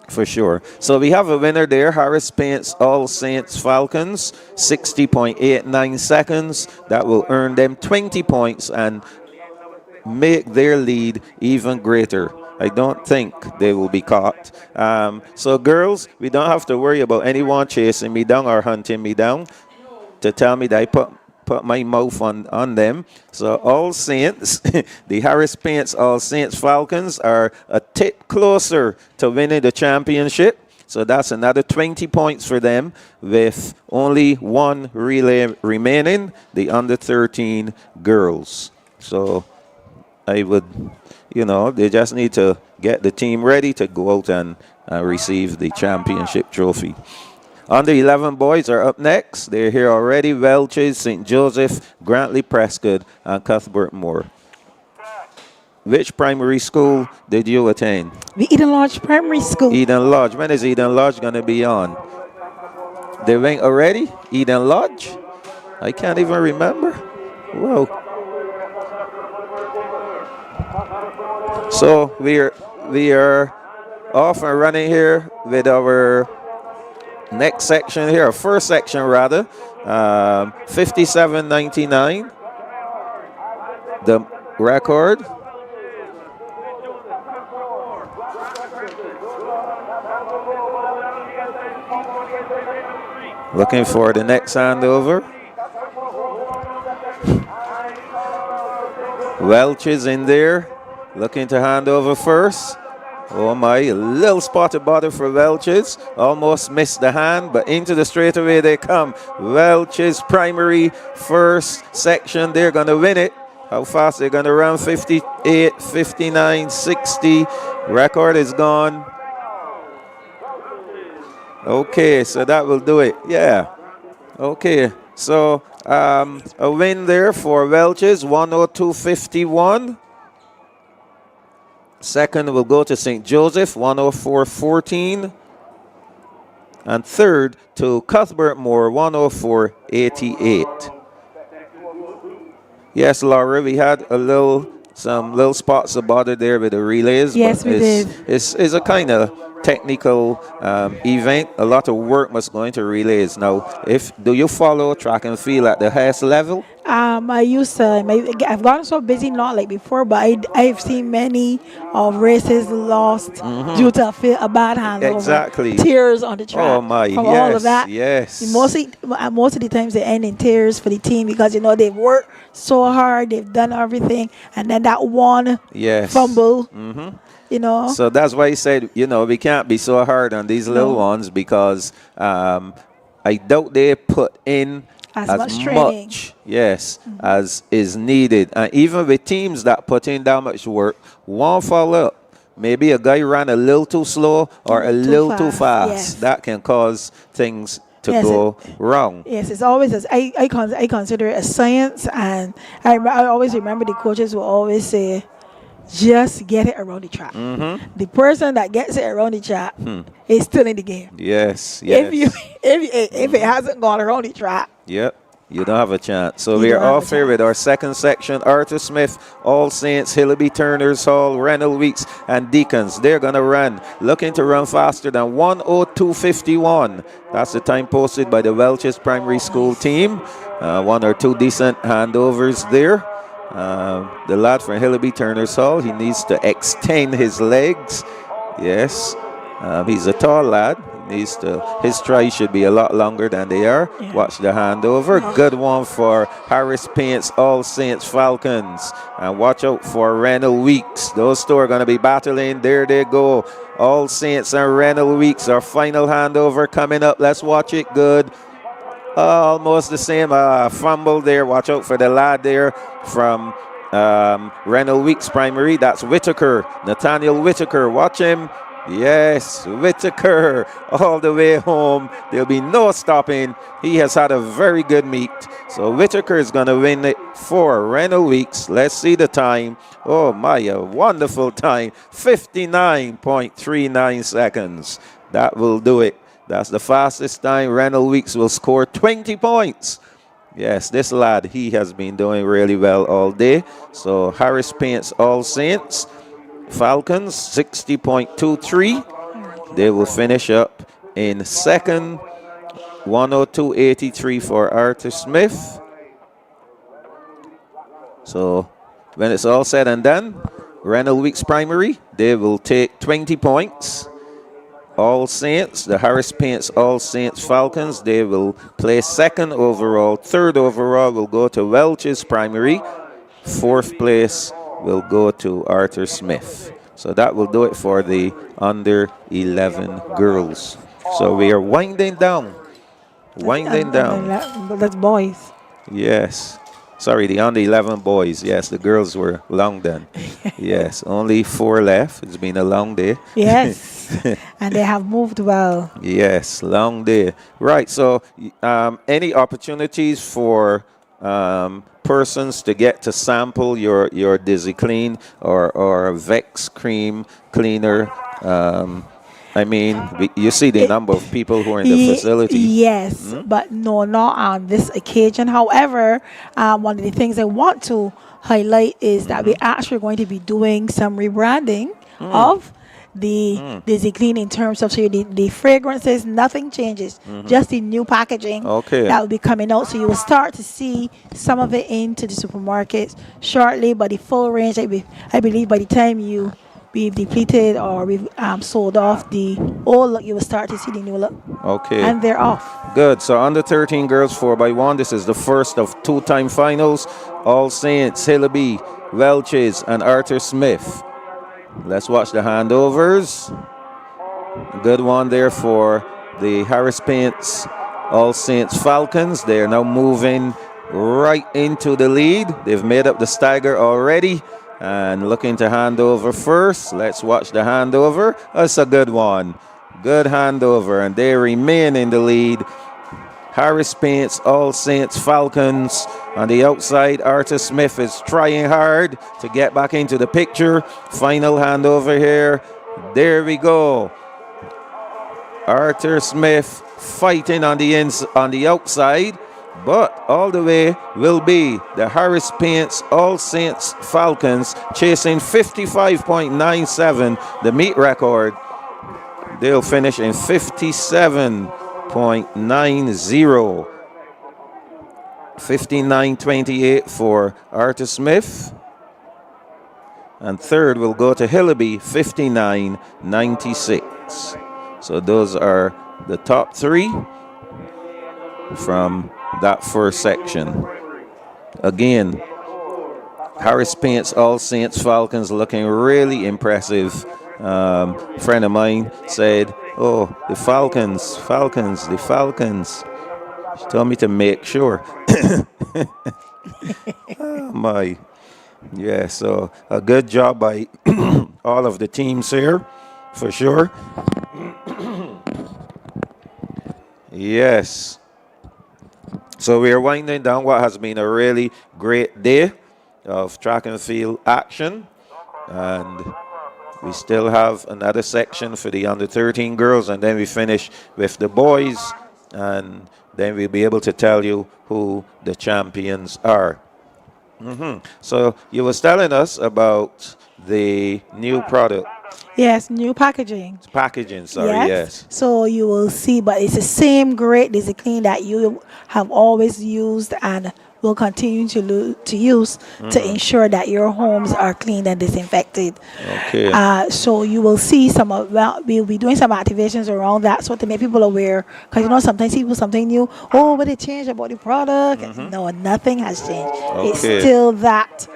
For sure. So we have a winner there. Harris Paints All Saints Falcons, 60.89 seconds. That will earn them 20 points and make their lead even greater. I don't think they will be caught. So girls, we don't have to worry about anyone chasing me down or hunting me down to tell me that I put my mouth on them. So All Saints, the Harris Paints All Saints Falcons are a tick closer to winning the championship. So that's another 20 points for them with only one relay remaining, the under 13 girls. So I would, you know, they just need to get the team ready to go out and receive the championship trophy. Under 11 boys are up next. They're here already. Welch's, St. Joseph, Grantley Prescott, and Cuthbert Moore. Which primary school did you attend? The Eden Lodge Primary School. Eden Lodge. When is Eden Lodge going to be on? They went already? Eden Lodge? I can't even remember. Whoa. So we are off and running here with our next section here, first section rather, 57.99, the record. Looking for the next handover. Welch is in there, looking to hand over first. Oh my, a little spotted bother for Welch's. Almost missed the hand, but into the straightaway they come. Welch's primary first section, they're going to win it. How fast they're going to run? 58, 59, 60. Record is gone. Okay, so that will do it. Yeah. Okay, so a win there for Welch's, 102.51. Second will go to St. Joseph, 104.14. And third to Cuthbert Moore, 104.88. Yes, Laura, we had some little spots of bother there with the relays. Yes, we did. It's a kind of technical event. A lot of work must go into relays. Now, do you follow track and field at the highest level? I used to. I've gotten so busy, not like before, but I've seen many races lost due to a bad handover. Exactly. Tears on the track. Oh my! From yes, all of that. Yes. Most of the times they end in tears for the team because you know they've worked so hard, they've done everything, and then that one fumble. You know. So that's why he said, you know, we can't be so hard on these little ones because I doubt they put in as much training. As is needed. And even with teams that put in that much work, one fall up. Maybe a guy ran a little too slow or a little too fast. Yes. That can cause things to go wrong. Yes, it's always I consider it a science, and I always remember the coaches will always say, just get it around the track. The person that gets it around the track is still in the game. Yes, yes. If it hasn't gone around the track, Yep. You don't have a chance. So You we are don't have a off here with our second section. Arthur Smith, All Saints, Hillaby, Turners Hall, Rennell Weeks, and Deacons. They're going to run, looking to run faster than 1:02:51. That's the time posted by the Welch's Primary School team. One or two decent handovers there. The lad from Hillaby, Turners Hall, he needs to extend his legs. Yes. He's a tall lad. His stride should be a lot longer than they are. Yeah. Watch the handover. Good one for Harris Paints, All Saints Falcons. And watch out for Rennell Weeks. Those two are going to be battling. There they go. All Saints and Rennell Weeks. Our final handover coming up. Let's watch it. Good. Almost the same. Fumble there. Watch out for the lad there from Rennell Weeks Primary. That's Whitaker. Nathaniel Whitaker. Watch him. Yes, Whitaker all the way home. There'll be no stopping. He has had a very good meet. So Whitaker is going to win it for Rennell Weeks. Let's see the time. Oh my, a wonderful time. 59.39 seconds. That will do it. That's the fastest time. Rennell Weeks will score 20 points. Yes, this lad, he has been doing really well all day. So Harris Paints All Saints Falcons, 60.23. They will finish up in second, 102.83 for Arthur Smith. So when it's all said and done, Rennell Weeks Primary, they will take 20 points. All Saints, the Harris Paints All Saints Falcons, they will play second overall. Third overall will go to Welch's Primary. Fourth place will go to Arthur Smith. So that will do it for the under 11 girls. So we are winding down. That's boys. Yes. Sorry, the under 11 boys. Yes, the girls were long done. Yes, only 4 left. It's been a long day. Yes. And they have moved well. Yes, long day. Right, so any opportunities for persons to get to sample your Dizzy Clean or Vex Cream Cleaner? I mean, you see the number of people who are in the facility. Yes, but no, not on this occasion. However, one of the things I want to highlight is that we're actually going to be doing some rebranding of the Dizzy Clean in terms of the fragrances. Nothing changes, just the new packaging that will be coming out. So you will start to see some of it into the supermarkets shortly, but the full range, I believe by the time we've depleted or we've sold off the old look, you will start to see the new look. Okay. And they're off. Good. So under 13 girls 4x1. This is the first of 2-time finals. All Saints, Hillaby, Welch's, and Arthur Smith. Let's watch the handovers. Good one there for the Harris Paints All Saints Falcons. They are now moving right into the lead. They've made up the stagger already. And looking to hand over first. Let's watch the handover. That's a good one. Good handover. And they remain in the lead. Harris Paints, All Saints Falcons. On the outside, Arthur Smith is trying hard to get back into the picture. Final handover here. There we go. Arthur Smith fighting on the outside. But all the way will be the Harris Paints All Saints Falcons chasing 55.97, the meet record. They'll finish in 57.90. 59.28 for Arthur Smith. And third will go to Hillaby, 59.96. So those are the top 3 from that first section. Again, Harris Paints All Saints Falcons looking really impressive. Friend of mine said, "Oh, the Falcons. She told me to make sure." Oh my. Yeah, so a good job by all of the teams here, for sure. Yes. So we are winding down what has been a really great day of track and field action. And we still have another section for the under 13 girls, and then we finish with the boys, and then we'll be able to tell you who the champions are. So you was telling us about the new product. Yes, new packaging. Packaging, sorry, yes. So you will see, but it's the same great clean that you have always used and will continue to use to ensure that your homes are cleaned and disinfected. Okay. So you will see we'll be doing some activations around that so to make people aware, because you know sometimes people something new, oh, but it changed about the product. No, nothing has changed. It's Okay. still that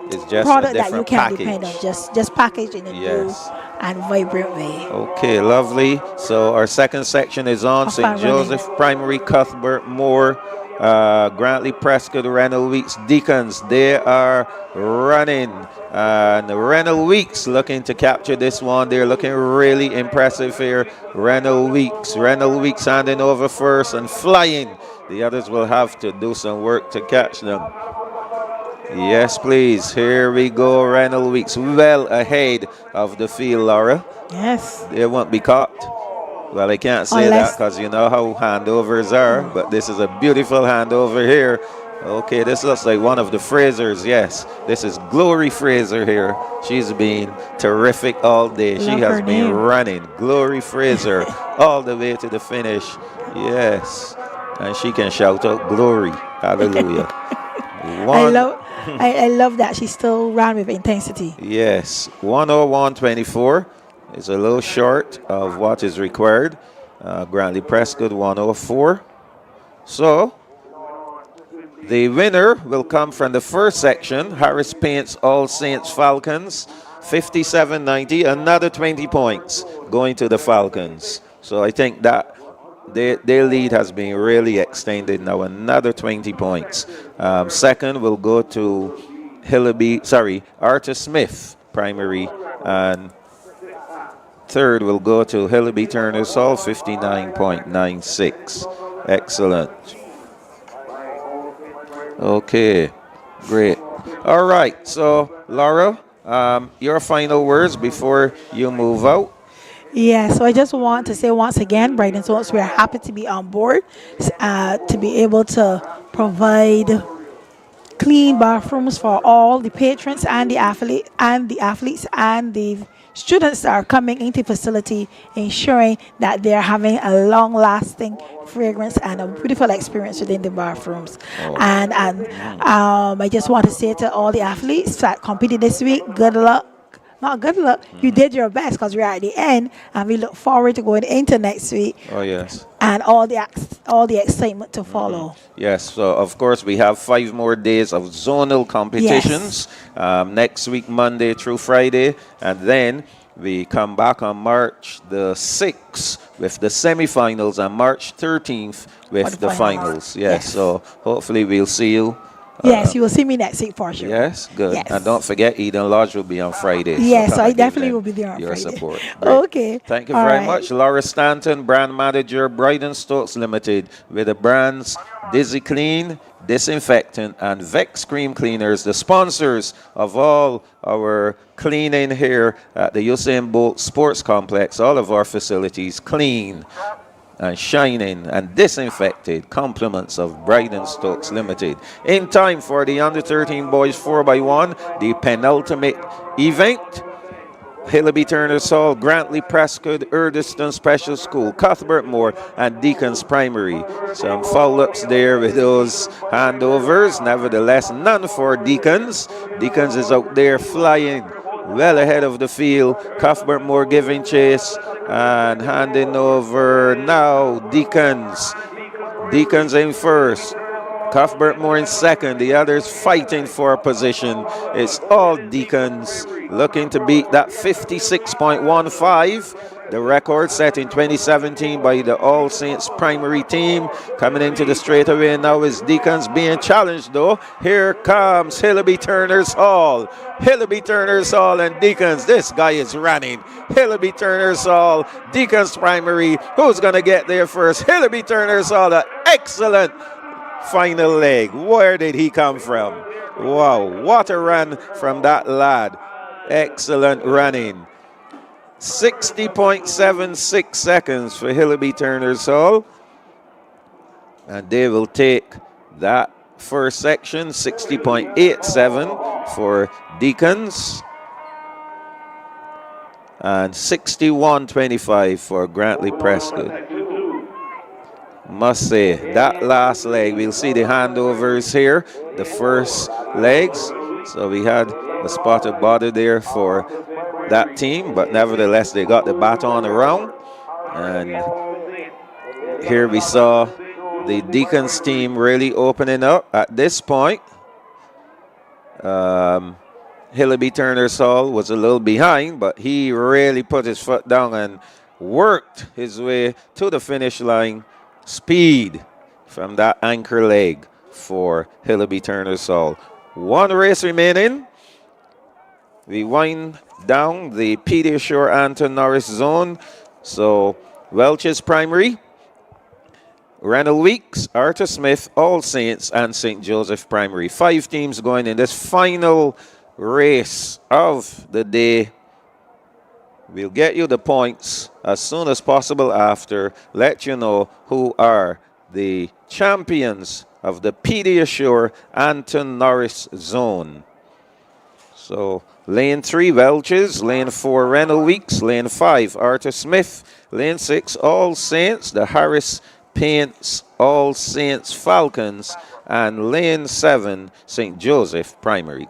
It's just product a that you different can package. depend on, just packaged in a new Yes. and vibrant way. Okay, lovely. So our second section is on Off St. and Joseph Primary, Cuthbert Moore, Grantley, Prescott, Rennell Weeks, Deacons. They are running. And Rennell Weeks looking to capture this one. They're looking really impressive here. Rennell Weeks handing over first and flying. The others will have to do some work to catch them. Yes, please. Here we go. Rennell Weeks well ahead of the field, Laura. Yes. They won't be caught. Well, I can't say that because you know how handovers are, but this is a beautiful handover here. Okay, this looks like one of the Frasers. Yes, this is Glory Fraser here. She's been terrific all day. She has been running. Glory Fraser all the way to the finish. Yes, and she can shout out glory. Hallelujah. I love that she still ran with intensity. Yes, 101.24 is a little short of what is required. Grantley Prescott 104. So the winner will come from the first section. Harris Paints All Saints Falcons 57.90. Another 20 points going to the Falcons. So I think that their lead has been really extended now. Another 20 points. Second will go to Arthur Smith Primary, and third will go to Hillaby Turner's Hall 59.96. Excellent. Okay, great. All right, so Laura, your final words before you move out. Yeah, so I just want to say once again, Brighton Zones, we are happy to be on board, to be able to provide clean bathrooms for all the patrons and the athletes and the students that are coming into the facility, ensuring that they're having a long-lasting fragrance and a beautiful experience within the bathrooms. And I just want to say to all the athletes that competed this week, good luck. Not good luck. You did your best because we're at the end, and we look forward to going into next week. Oh yes. And all the excitement to follow. Yes. So of course we have 5 more days of zonal competitions. Next week, Monday through Friday, and then we come back on March the 6th with the semifinals, and March 13th with the finals. Yes. So hopefully we'll see you. Yes, you will see me next week for sure. Yes, good. Yes. And don't forget, Eden Lodge will be on Friday. Yes, so I definitely will be there on your Friday. support. Great. Okay. Thank you All very right. much. Laura Stanton, brand manager, Brighton Stokes Limited, with the brands Dizzy Clean, Disinfectant, and Vex Cream Cleaners, the sponsors of all our cleaning here at the Usain Bolt Sports Complex. All of our facilities clean and shining and disinfected, compliments of Brighton Stokes Limited. In time for the under 13 boys 4x1, the penultimate event. Hillaby Turner's Hall, Grantley Prescott, Erdiston Special School, Cuthbert Moore, and Deacons Primary. Some foul-ups there with those handovers. Nevertheless, none for Deacons. Deacons is out there flying well ahead of the field. Cuthbert Moore giving chase and handing over now. Deacons in first. Cuthbert Moore in second. The others fighting for a position. It's all Deacons looking to beat that 56.15. The record set in 2017 by the All Saints primary team. Coming into the straightaway now is Deacons being challenged though. Here comes Hillaby Turner's Hall. Hillaby Turner's Hall and Deacons. This guy is running. Hillaby Turner's Hall, Deacons primary. Who's going to get there first? Hillaby Turner's Hall, an excellent final leg. Where did he come from? Wow, what a run from that lad. Excellent running. 60.76 seconds for Hillaby Turner's Hall. And they will take that first section, 60.87 for Deacons. And 61.25 for Grantley Prescott. Must say, that last leg, we'll see the handovers here, the first legs. So we had a spot of bother there for that team, but nevertheless, they got the baton around. And here we saw the Deacons team really opening up at this point. Hillaby Turner's Hall was a little behind, but he really put his foot down and worked his way to the finish line. Speed from that anchor leg for Hillaby Turner's Hall. One race remaining. We wind down the PDA Shore Anton Norris zone. So Welch's Primary, Randall Weeks, Arthur Smith, All Saints, and St. Joseph Primary. 5 teams going in this final race of the day. We'll get you the points as soon as possible after. Let you know who are the champions of the PDA Shore Anton Norris zone. So lane 3, Welch's. Lane 4, Rennell Weeks. Lane 5, Arthur Smith. Lane 6, All Saints, the Harris Paints All Saints Falcons. And lane 7, St. Joseph Primary.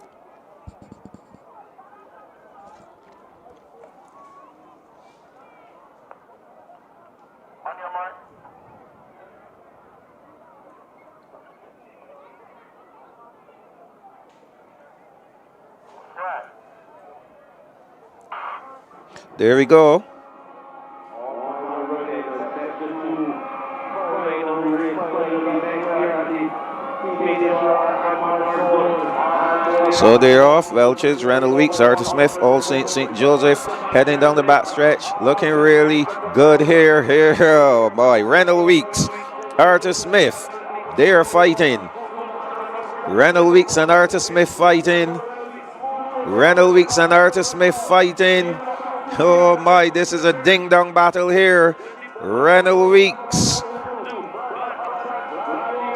There we go. So they're off. Welch's, Randall Weeks, Arthur Smith, All Saints, St. Joseph, heading down the back stretch. Looking really good here. Oh boy, Randall Weeks, Arthur Smith, they are fighting. Randall Weeks and Arthur Smith fighting. Randall Weeks and Arthur Smith fighting. Oh my, this is a ding-dong battle here. Randall Weeks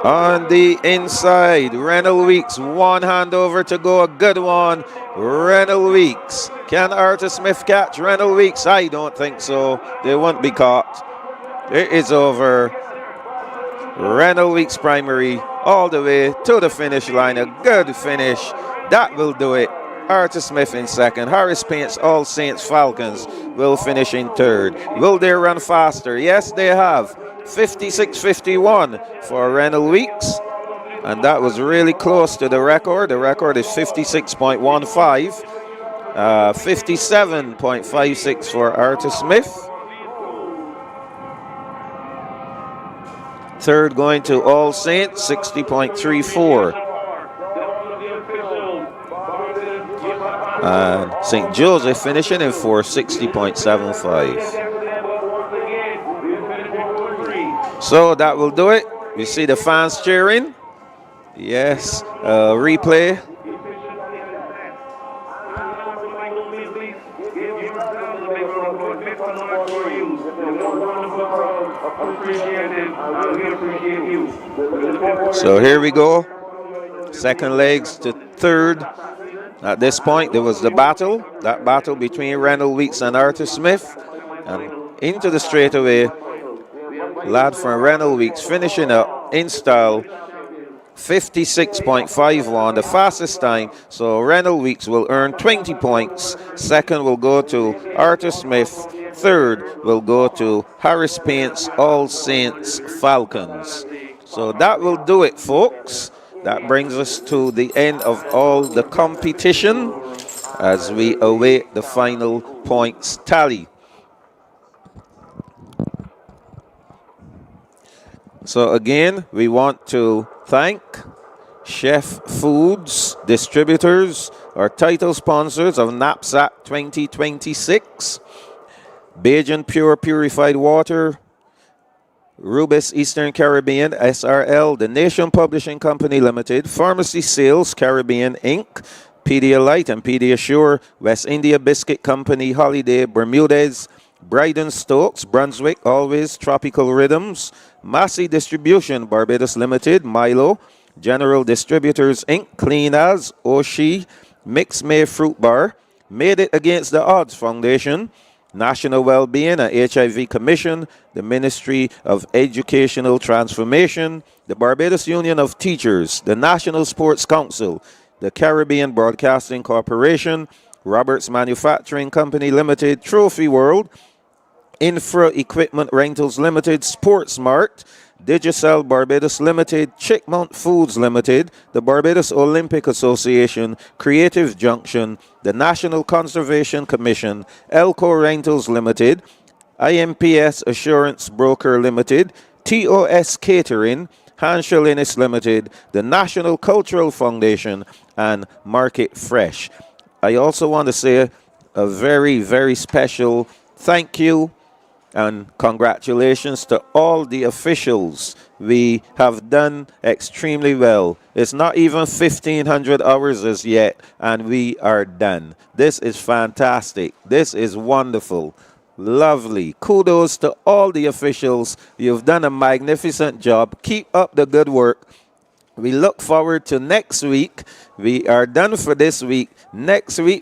on the inside. Randall Weeks, one hand over to go, a good one. Randall Weeks. Can Arthur Smith catch Randall Weeks? I don't think so. They won't be caught. It is over. Randall Weeks Primary all the way to the finish line. A good finish. That will do it. Arthur Smith in second. Harris Paints All Saints Falcons will finish in third. Will they run faster? Yes, they have. 56.51 for Randall Weeks. And that was really close to the record. The record is 56.15. 57.56 for Arthur Smith. Third going to All Saints, 60.34. And St. Joseph finishing in fourth, 60.75. So that will do it. We see the fans cheering. Yes, replay. So here we go. Second legs to third. At this point, there was the battle. That battle between Randall Weeks and Arthur Smith. And into the straightaway, lad from Randall Weeks finishing up in style. 56.51, the fastest time. So Randall Weeks will earn 20 points. Second will go to Arthur Smith. Third will go to Harris Paints All Saints Falcons. So that will do it, folks. That brings us to the end of all the competition as we await the final points tally. So again, we want to thank Chef Foods Distributors, our title sponsors of NAPSAC 2026, Bajan Pure Purified Water, Rubis Eastern Caribbean SRL, The Nation Publishing Company Limited, Pharmacy Sales Caribbean Inc., Pedialyte and Pediasure, West India Biscuit Company, Holiday, Bermudez, Bryden Stokes, Brunswick, Always, Tropical Rhythms, Massey Distribution, Barbados Limited, Milo, General Distributors Inc., Clean As, Oshi, Mix May Fruit Bar, Made It Against the Odds Foundation, National Wellbeing and HIV Commission, the Ministry of Educational Transformation, the Barbados Union of Teachers, the National Sports Council, the Caribbean Broadcasting Corporation, Roberts Manufacturing Company Limited, Trophy World, Infra Equipment Rentals Limited, Sportsmart, Digicel Barbados Limited, Chickmount Foods Limited, the Barbados Olympic Association, Creative Junction, the National Conservation Commission, Elco Rentals Limited, IMPS Assurance Broker Limited, TOS Catering, Hansel Innes Limited, the National Cultural Foundation, and Market Fresh. I also want to say a very, very special thank you and congratulations to all the officials. We have done extremely well. It's not even 1,500 hours as yet, and we are done. This is fantastic. This is wonderful. Lovely. Kudos to all the officials. You've done a magnificent job. Keep up the good work. We look forward to next week. We are done for this week. Next week,